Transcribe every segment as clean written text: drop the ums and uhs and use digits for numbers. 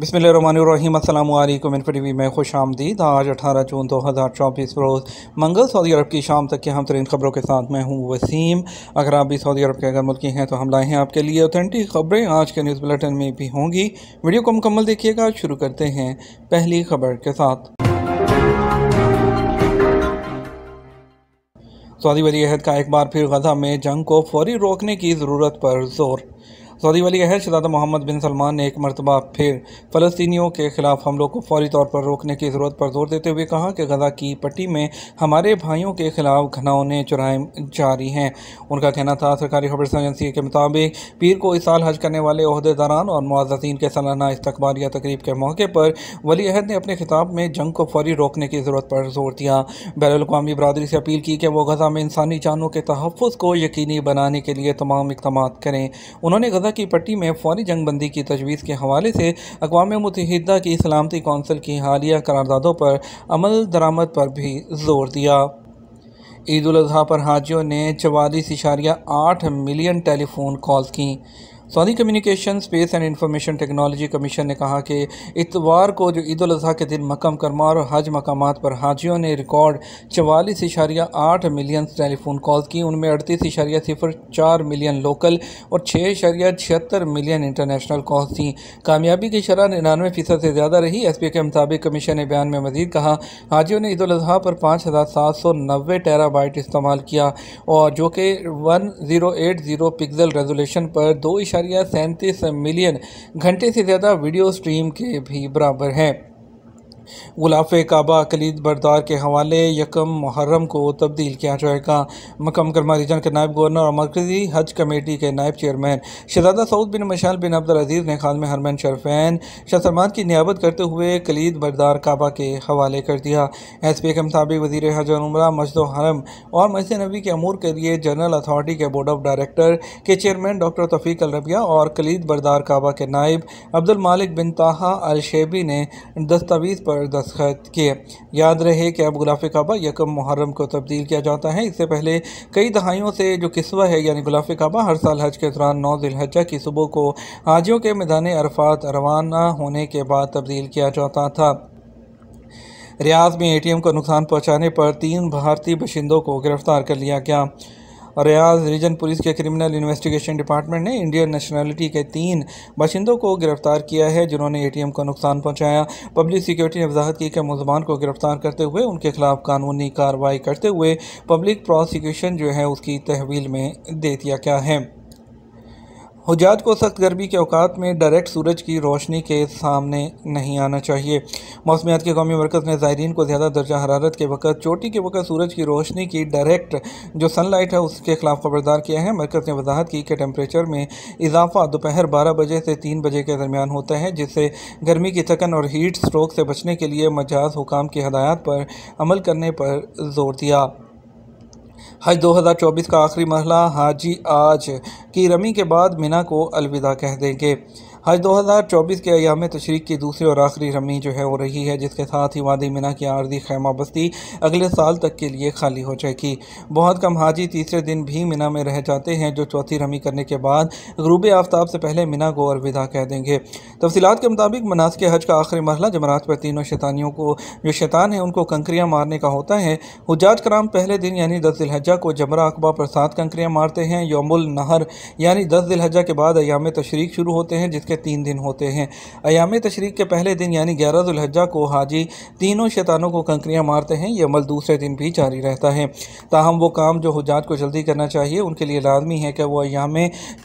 बिस्मिल्लाहिर्रहमानिर्रहीम अस्सलामु अलैकुम टीवी में खुश आमदीद। आज 18 जून 2024 रोज़ मंगल सऊदी अरब की शाम तक की हम तरीन खबरों के साथ मैं हूँ वसीम। अगर आप भी सऊदी अरब के अगर मुल्की हैं तो हम लाए हैं आपके लिए ऑथेंटिक खबरें। आज के न्यूज़ बुलेटिन में भी होंगी, वीडियो को मुकम्मल देखिएगा। शुरू करते हैं पहली खबर के साथ। सऊदी वली अहद का एक बार फिर गजा में जंग को फौरी रोकने की ज़रूरत पर जोर। सऊदी वली अहद शहज़ादा मोहम्मद बिन सलमान ने एक मरतबा फिर फ़लस्तीनियों के खिलाफ हमलों को फौरी तौर पर रोकने की ज़रूरत पर जोर देते हुए कहा कि गजा की पट्टी में हमारे भाइयों के खिलाफ घिनौने जुराइम जारी हैं। उनका कहना था, सरकारी खबर एजेंसी के मुताबिक पीर को इस साल हज करने वाले ओहदेदारान और मुअज़्ज़ज़ीन के सालाना इस्तकबालिया तकरीब के मौके पर वली अहद ने अपने खिताब में जंग को फौरी रोकने की ज़रूरत पर जोर दिया। बैनुल-अक़वामी बरादरी से अपील की कि वो गजा में इंसानी जानों के तहफ़्फ़ुज़ को यकीनी बनाने के लिए तमाम इक़दाम करें। उन्होंने गजा की पट्टी में फौरी जंग बंदी की तजवीज़ के हवाले से अक़वाम मुत्तहिदा की सलामती कौंसिल की हालिया करारदादों पर अमल दरामद पर भी जोर दिया। ईद उल अज़हा पर हाजियों ने 44.8 मिलियन टेलीफोन कॉल्स की। Saudi communication, space and information technology commission ने कहा कि इतवार को जो ईद उल अज़हा के दिन मक्का मुकर्रमा और हज मकामात पर हाजियों ने रिकॉर्ड 44.8 मिलियन टेलीफोन कॉल्स की। उनमें 38.04 मिलियन लोकल और 6.76 मिलियन इंटरनेशनल कॉल्स थी। कामयाबी की शरह 99% से ज़्यादा रही। SPA के मुताबिक कमीशन ने बयान में मज़ीद कहा, हाजियों ने ईद उल अज़हा पर 5790 टेराबाइट इस्तेमाल किया और जो कि 1080 पिक्सल रेजोल्यूशन पर 2.37 मिलियन घंटे से ज़्यादा वीडियो स्ट्रीम के भी बराबर है। गुलाफ़े काबा कलीद बरदार के हवाले यकम मुहर्रम को तब्दील किया जाएगा। मक्का मुकर्रमा रीजन के नायब गवर्नर और मरकज़ी हज कमेटी के नायब चेयरमैन शहज़ादा सऊद बिन मशाल बिन अब्दुल अज़ीज़ ने खादिम हरमैन शरफ़ैन शाह सलमान की नियाबत करते हुए कलीद बरदार काबा के हवाले कर दिया। SPA के मुताबिक वज़ीर हज और उम्रा, मस्जिद हरम और मस्जिद नबी के अमूर के लिए जनरल अथॉरिटी के बोर्ड ऑफ डायरेक्टर के चेयरमैन डॉक्टर तौफ़ीक अल रबिया और कलीद बरदार काबा के नायब अब्दुल मालिक बिन ताहा अल शेबी ने दस्तावेज़ पर दस्तखत किए। याद रहे कि अब गुलाफ़े काबा यकम मुहर्रम को तब्दील किया जाता है। इससे पहले कई दहाइयों से जो किस्वा है यानी गुलाफ़े काबा हर साल हज के दौरान 9 ज़िलहज्जा की सुबह को हाजियों के मैदान अरफात रवाना होने के बाद तब्दील किया जाता था। रियाद में ATM को नुकसान पहुँचाने पर 3 भारतीय बाशिंदों को गिरफ्तार कर लिया गया। रियाद रीजन पुलिस के क्रिमिनल इन्वेस्टिगेशन डिपार्टमेंट ने इंडियन नेशनलिटी के 3 बाशिंदों को गिरफ्तार किया है जिन्होंने ATM को नुकसान पहुंचाया। पब्लिक सिक्योरिटी ने वजाहत की कि मुलज़मान को गिरफ्तार करते हुए उनके खिलाफ कानूनी कार्रवाई करते हुए पब्लिक प्रोसिक्यूशन जो है उसकी तहवील में दे दिया गया है। हुज्जाज को सख्त गर्मी के औकात में डायरेक्ट सूरज की रोशनी के सामने नहीं आना चाहिए। मौसमियात के कौमी मरकज़ ने ज़ायरीन को ज़्यादा दर्जा हरारत के वक़्त चोटी के वक़्त सूरज की रोशनी की डायरेक्ट जो सनलाइट है उसके खिलाफ खबरदार किया है। मरकज़ ने वजाहत की कि टेम्परेचर में इजाफा दोपहर 12 बजे से 3 बजे के दरमियान होता है, जिससे गर्मी की थकन और हीट स्ट्रोक से बचने के लिए मजाज हुकाम की हदायत पर अमल करने पर जोर दिया। हज 2024 का आखिरी मरहला हाजी आज की रमी के बाद मिना को अलविदा कह देंगे। हज 2024 के अयाम तशरीक की दूसरी और आखिरी रमी जो है हो रही है, जिसके साथ ही वादी मिना की आर्जी खैमा बस्ती अगले साल तक के लिए खाली हो जाएगी। बहुत कम हाजी तीसरे दिन भी मिना में रह जाते हैं जो चौथी रमी करने के बाद ग़ुरूब आफ्ताब से पहले मिना को अलविदा कह देंगे। तफसीलात के मुताबिक मनासिक हज का आखिरी मरहला जमरात पर तीनों शैतानियों को जो शैतान है उनको कंकरियाँ मारने का होता है। हुज्जाज कराम पहले दिन यानी 10 ज़िलहज्जा को जमरा अकबा पर 7 कंकरियाँ मारते हैं। यौमुल नहर यानी 10 ज़िलहज्जा के बाद अयाम तशरीक शुरू होते हैं जिसके 3 दिन होते हैं। अयाम तशरीक के पहले दिन यानी 11 ज़ुल्हज्जा को हाजी तीनों शैतानों को कंकरियाँ मारते हैं। यह अमल दूसरे दिन भी जारी रहता है। ताहम वो काम जो हुज्जाज को जल्दी करना चाहिए उनके लिए लाजमी है कि वो अयाम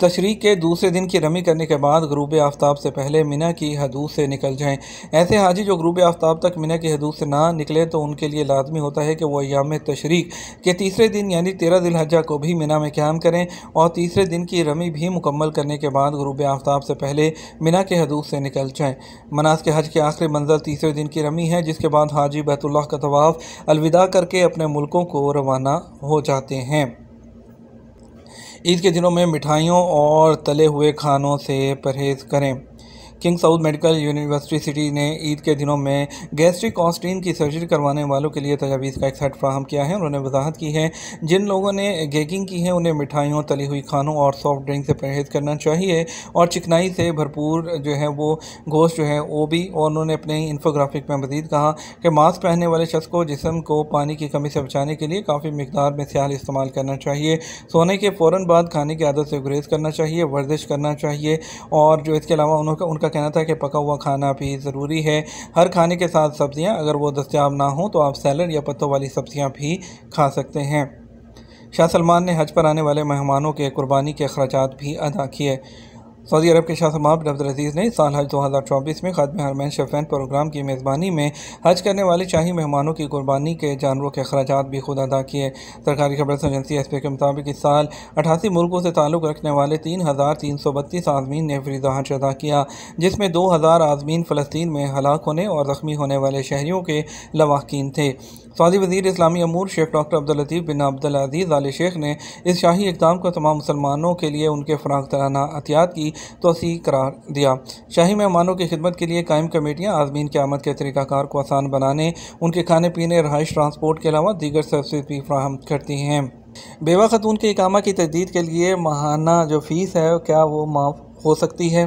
तशरीक के दूसरे दिन की रमी करने के बाद ग़ुरूब आफ्ताब से पहले मिना की हदूद से निकल जाएँ। ऐसे हाजी जो ग़ुरूब आफ्ताब तक मिना की हदूद से ना निकले तो उनके लिए लाजमी होता है कि वो अयाम तशरीक के तीसरे दिन यानी 13 ज़िलहज्जा को भी मिना में क़याम करें और तीसरे दिन की रमी भी मुकम्मल करने के बाद ग़ुरूब आफ्ताब से पहले मिना के हदूद से निकल जाएँ। मनासिक हज के आखिरी मंजिल तीसरे दिन की रमी है, जिसके बाद हाजी बैतुल्लाह का तवाफ़ अलविदा करके अपने मुल्कों को रवाना हो जाते हैं। ईद के दिनों में मिठाइयों और तले हुए खानों से परहेज़ करें। King south medical university city ने ईद के दिनों में गैस्ट्रिक ऑस्टिन की सर्जरी करवाने वालों के लिए तजावीज़ का एक सेट फ्राहम किया है। उन्होंने वजाहत की है जिन लोगों ने गैगिंग की है उन्हें मिठाइयों, तली हुई खानों और सॉफ्ट ड्रिंक से परहेज़ करना चाहिए और चिकनाई से भरपूर जो है वो गोश्त जो है वो भी। और उन्होंने अपने इंफोग्राफिक में मज़ीद कहा कि मास्क पहनने वाले शख्स को जिस्म को पानी की कमी से बचाने के लिए काफ़ी मिकदार में स्याल इस्तेमाल करना चाहिए। सोने के फ़ौरन बाद खाने की आदत से गुरेज करना चाहिए, वर्जिश करना चाहिए। और जो इसके अलावा उनका कहना था कि पका हुआ खाना भी ज़रूरी है। हर खाने के साथ सब्ज़ियाँ अगर वो दस्तयाब ना हो तो आप सैलड या पत्तों वाली सब्ज़ियाँ भी खा सकते हैं। शाह सलमान ने हज पर आने वाले मेहमानों के कुर्बानी के अखराजात भी अदा किए। सऊदी अरब के शाह समाद बिन अब्दुल अज़ीज़ ने साल हज 2024 में ख़ादिम हरमैन शफ़ैन प्रोग्राम की मेज़बानी में हज करने वाले शाही मेहमानों की कुर्बानी के जानवरों के अखराजात भी खुद अदा किए। सरकारी खबर एजेंसी एसपी के मुताबिक इस साल 88 मुल्कों से ताल्लुक़ रखने वाले 3,332 आज़मीन ने फ़रीज़ा हज अदा किया, जिसमें 2,000 आज़मीन फ़लस्तीन में हलाक होने और ज़ख्मी होने वाले शहरियों के लवाकीन थे। सऊदी वज़ीर इस्लामी अमूर शेख डॉक्टर अब्दुल लतीफ़ बिन अब्दुल अज़ीज़ आल शेख ने इस शाही इक़दाम को तमाम मुसलमानों के लिए उनके फ़राग़ तराना अतियात की तोसी करार दिया। शाही मेहमानों की खिदमत के लिए कायम कमेटियाँ आज़मीन की आमद के तरीक़ाकार को आसान बनाने, उनके खाने पीने, रहाइश, ट्रांसपोर्ट के अलावा दीगर सर्विस भी फ्राहम करती हैं। बेवा खतून के इकामा की तजदीद के लिए माहाना जो फ़ीस है क्या वो माफ़ हो सकती है?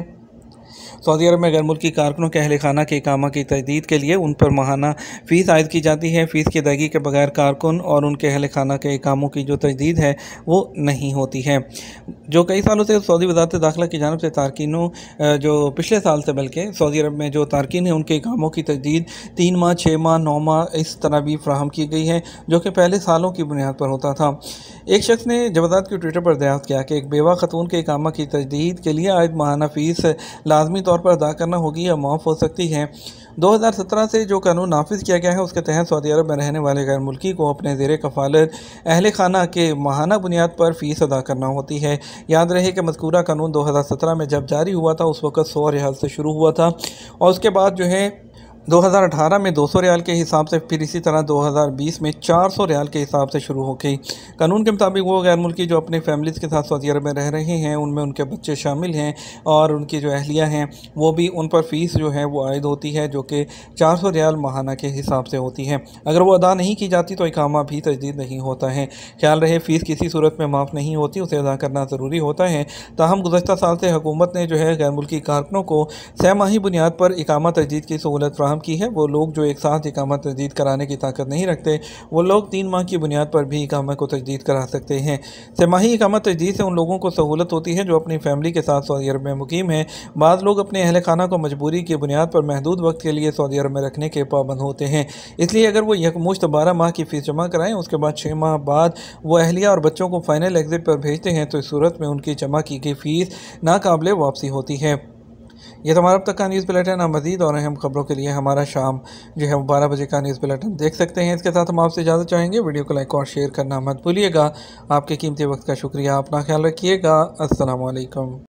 सऊदी अरब में गैर मुल्की कारकुनों के अहल खाना के इकामा की तजदीद के लिए उन पर माहाना फ़ीस आयद की जाती है। फ़ीस की अदायगी के बगैर कारकुन और उनके अहल खाना के इकामों की जो तजदीद है वो नहीं होती है। जो कई सालों से सऊदी वज़ारत दाखिला की जानिब से तारकीनों जो पिछले साल से बल्कि सऊदी अरब में जो तारकीन हैं उनके इकामों की तजदीद 3 माह, 6 माह, 9 माह इस तरह भी फ्राहम की गई है, जो कि पहले सालों की बुनियाद पर होता था। एक शख्स ने जवादात के ट्विटर पर दरियाफ्त किया कि एक बेवा खतून के इकामा की तजदीद के लिए आयद माहाना फ़ीस लाजमी तौर पर अदा करना होगी या माफ़ हो सकती है। 2017 से जो कानून नाफिज किया गया है उसके तहत सऊदी अरब में रहने वाले गैर मुल्की को अपने ज़ेर कफ़ालत अहल खाना के माहाना बुनियाद पर फ़ीस अदा करना होती है। याद रहे कि मज़कूरा कानून 2017 में जब जारी हुआ था उस वक़्त 100 रियाल से शुरू हुआ था और उसके बाद जो है 2018 में 200 रियाल के हिसाब से, फिर इसी तरह 2020 में 400 रियाल के हिसाब से शुरू हो गई। कानून के मुताबिक वो गैर मुल्की जो अपने फैमिलीज़ के साथ सऊदी अरब में रह रहे हैं उनमें उनके बच्चे शामिल हैं और उनकी जो अहलिया हैं वो भी, उन पर फ़ीस जो है वो आयद होती है, जो कि 400 रियाल माहाना के हिसाब से होती है। अगर वो अदा नहीं की जाती तो इकामा भी तजदीद नहीं होता है। ख्याल रहे फ़ीस किसी सूरत में माफ़ नहीं होती, उसे अदा करना ज़रूरी होता है। ताहम गुज़श्ता साल से हुकूमत ने जो है गैर मुल्की कारकुनों को सहमाही बुनियाद पर इकामा तजदीद की सहूलत फ्राहम की है। वो लोग जो एक साथ इकामा तजदीद कराने की ताकत नहीं रखते वो लोग 3 माह की बुनियाद पर भी इकामा को तजदीद करा सकते हैं। सहमाही इकामा तजदीद से उन लोगों को सहूलत होती है जो अपनी फैमिली के साथ सऊदी अरब में मुकीम हैं। बाज़ लोग अपने अहल खाना को मजबूरी की बुनियाद पर महदूद वक्त के लिए सऊदी अरब में रखने के पाबंद होते हैं। इसलिए अगर वो यकमुश्त 12 माह की फ़ीस जमा कराएँ, उसके बाद 6 माह बाद वो अहलिया और बच्चों को फ़ाइनल एग्ज़िट पर भेजते हैं तो इस सूरत में उनकी जमा की गई फ़ीस नाकाबिले वापसी होती है। यह तो हमारा अब तक का न्यूज़ बुलेटिन। मज़ीद और अहम खबरों के लिए हमारा शाम जो है 12 बजे का न्यूज़ बुलेटिन देख सकते हैं। इसके साथ हम आपसे इजाज़त चाहेंगे। वीडियो को लाइक और शेयर करना मत भूलिएगा। आपके कीमती वक्त का शुक्रिया। अपना ख्याल रखिएगा। अस्सलाम वालेकुम।